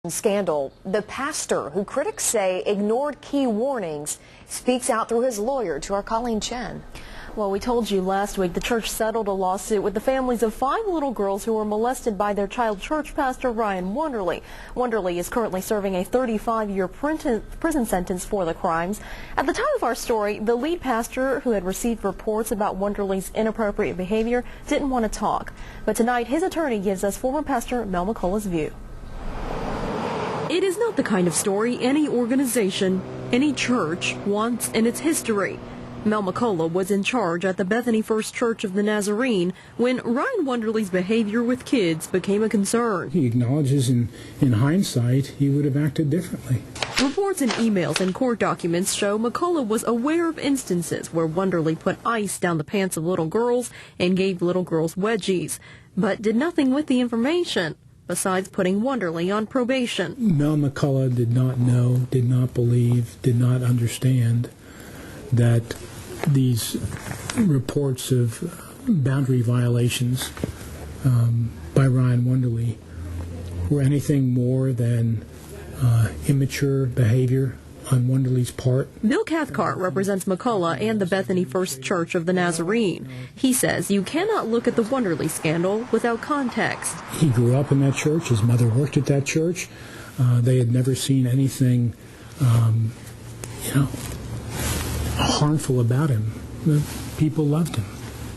Scandal. The pastor, who critics say ignored key warnings, speaks out through his lawyer to our Colleen Chen. Well, we told you last week the church settled a lawsuit with the families of 5 little girls who were molested by their child church pastor, Ryan Wonderly. Wonderly is currently serving a 35-year prison sentence for the crimes. At the time of our story, the lead pastor, who had received reports about Wonderly's inappropriate behavior, didn't want to talk. But tonight, his attorney gives us former pastor Mel McCullough's view. It is not the kind of story any organization, any church wants in its history. Mel McCullough was in charge at the Bethany First Church of the Nazarene when Ryan Wonderly's behavior with kids became a concern. He acknowledges in hindsight he would have acted differently. Reports and emails and court documents show McCullough was aware of instances where Wonderly put ice down the pants of little girls and gave little girls wedgies, but did nothing with the information besides putting Wonderly on probation. Mel McCullough did not know, did not believe, did not understand that these reports of boundary violations by Ryan Wonderly were anything more than immature behavior on Wonderly's part. Bill Cathcart represents McCullough and the Bethany First Church of the Nazarene. He says you cannot look at the Wonderly scandal without context. He grew up in that church. His mother worked at that church. They had never seen anything, harmful about him. The people loved him.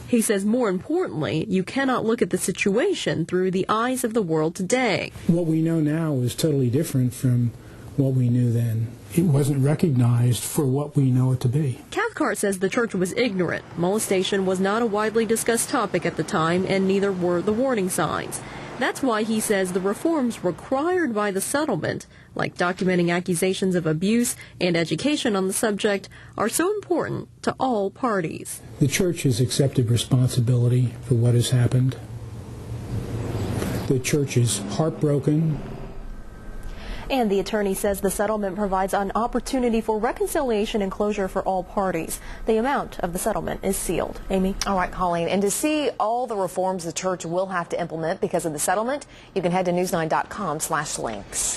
He says more importantly, you cannot look at the situation through the eyes of the world today. What we know now is totally different from what we knew then. It wasn't recognized for what we know it to be. Cathcart says the church was ignorant. Molestation was not a widely discussed topic at the time, and neither were the warning signs. That's why he says the reforms required by the settlement, like documenting accusations of abuse and education on the subject, are so important to all parties. The church has accepted responsibility for what has happened. The church is heartbroken. And the attorney says the settlement provides an opportunity for reconciliation and closure for all parties. The amount of the settlement is sealed. Amy? All right, Colleen. And to see all the reforms the church will have to implement because of the settlement, you can head to news9.com/links.